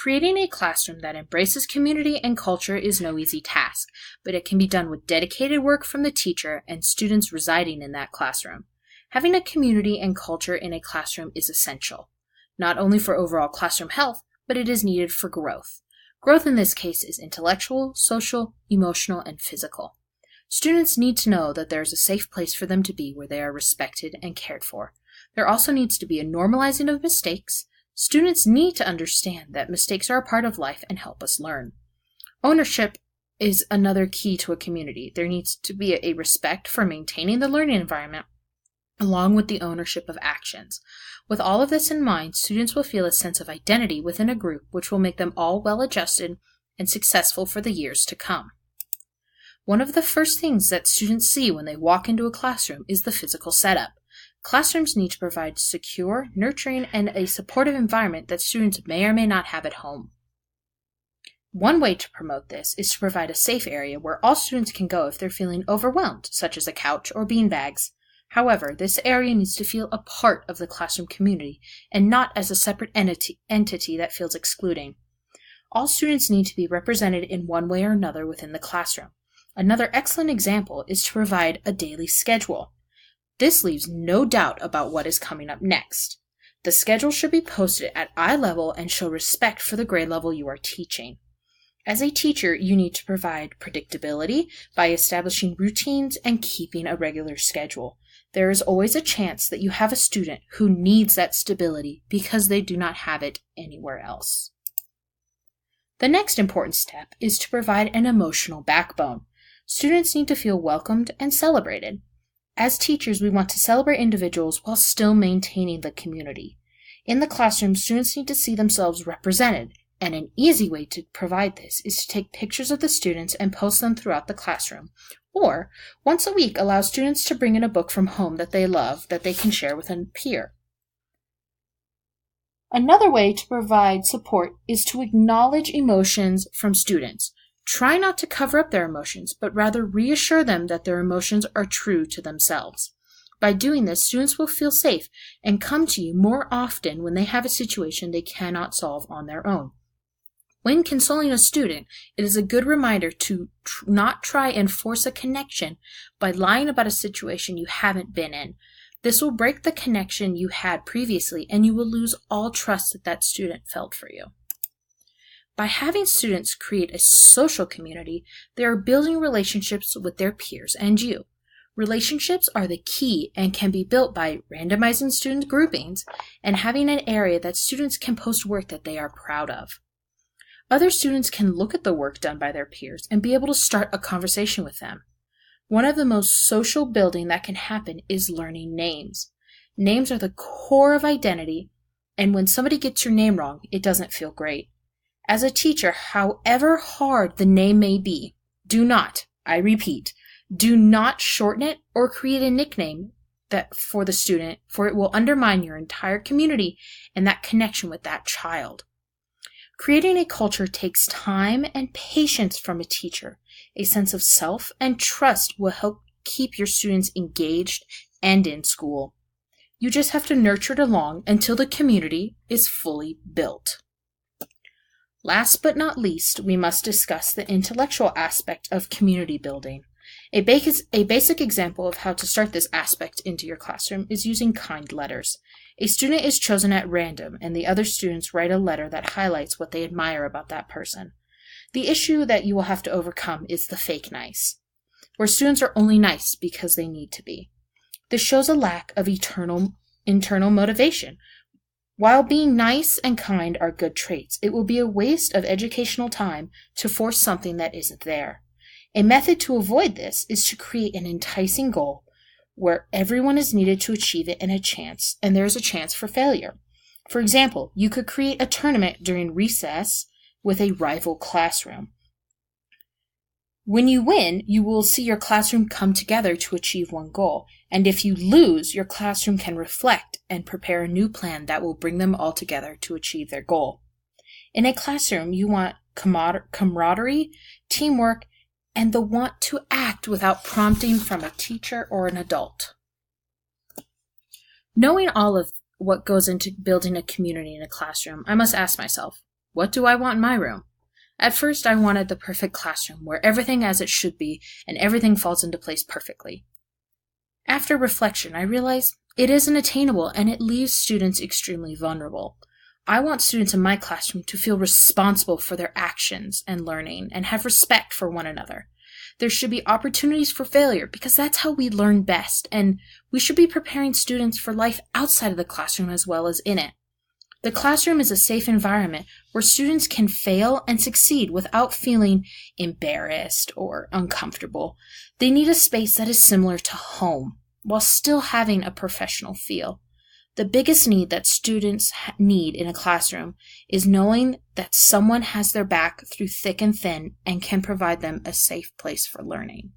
Creating a classroom that embraces community and culture is no easy task, but it can be done with dedicated work from the teacher and students residing in that classroom. Having a community and culture in a classroom is essential, not only for overall classroom health, but it is needed for growth. Growth in this case is intellectual, social, emotional, and physical. Students need to know that there is a safe place for them to be where they are respected and cared for. There also needs to be a normalizing of mistakes. Students need to understand that mistakes are a part of life and help us learn. Ownership is another key to a community. There needs to be a respect for maintaining the learning environment, along with the ownership of actions. With all of this in mind, students will feel a sense of identity within a group, which will make them all well-adjusted and successful for the years to come. One of the first things that students see when they walk into a classroom is the physical setup. Classrooms need to provide secure, nurturing, and a supportive environment that students may or may not have at home. One way to promote this is to provide a safe area where all students can go if they're feeling overwhelmed, such as a couch or beanbags. However, this area needs to feel a part of the classroom community and not as a separate entity that feels excluding. All students need to be represented in one way or another within the classroom. Another excellent example is to provide a daily schedule. This leaves no doubt about what is coming up next. The schedule should be posted at eye level and show respect for the grade level you are teaching. As a teacher, you need to provide predictability by establishing routines and keeping a regular schedule. There is always a chance that you have a student who needs that stability because they do not have it anywhere else. The next important step is to provide an emotional backbone. Students need to feel welcomed and celebrated. As teachers, we want to celebrate individuals while still maintaining the community. In the classroom, students need to see themselves represented, and an easy way to provide this is to take pictures of the students and post them throughout the classroom, or once a week allow students to bring in a book from home that they love that they can share with a peer. Another way to provide support is to acknowledge emotions from students. Try not to cover up their emotions, but rather reassure them that their emotions are true to themselves. By doing this, students will feel safe and come to you more often when they have a situation they cannot solve on their own. When consoling a student, it is a good reminder to not try and force a connection by lying about a situation you haven't been in. This will break the connection you had previously, and you will lose all trust that that student felt for you. By having students create a social community, they are building relationships with their peers and you. Relationships are the key and can be built by randomizing student groupings and having an area that students can post work that they are proud of. Other students can look at the work done by their peers and be able to start a conversation with them. One of the most social building that can happen is learning names. Names are the core of identity, and when somebody gets your name wrong, it doesn't feel great. As a teacher, however hard the name may be, do not, I repeat, do not shorten it or create a nickname for the student, for it will undermine your entire community and that connection with that child. Creating a culture takes time and patience from a teacher. A sense of self and trust will help keep your students engaged and in school. You just have to nurture it along until the community is fully built. Last but not least, we must discuss the intellectual aspect of community building. A basic example of how to start this aspect into your classroom is using kind letters. A student is chosen at random, and the other students write a letter that highlights what they admire about that person. The issue that you will have to overcome is the fake nice, where students are only nice because they need to be. This shows a lack of internal motivation. While being nice and kind are good traits, it will be a waste of educational time to force something that isn't there. A method to avoid this is to create an enticing goal where everyone is needed to achieve it and there is a chance for failure. For example, you could create a tournament during recess with a rival classroom. When you win, you will see your classroom come together to achieve one goal, and if you lose, your classroom can reflect and prepare a new plan that will bring them all together to achieve their goal. In a classroom, you want camaraderie, teamwork, and the want to act without prompting from a teacher or an adult. Knowing all of what goes into building a community in a classroom, I must ask myself, What do I want in my room? At first, I wanted the perfect classroom where everything as it should be and everything falls into place perfectly. After reflection, I realized it isn't attainable and it leaves students extremely vulnerable. I want students in my classroom to feel responsible for their actions and learning and have respect for one another. There should be opportunities for failure because that's how we learn best, and we should be preparing students for life outside of the classroom as well as in it. The classroom is a safe environment where students can fail and succeed without feeling embarrassed or uncomfortable. They need a space that is similar to home while still having a professional feel. The biggest need that students need in a classroom is knowing that someone has their back through thick and thin and can provide them a safe place for learning.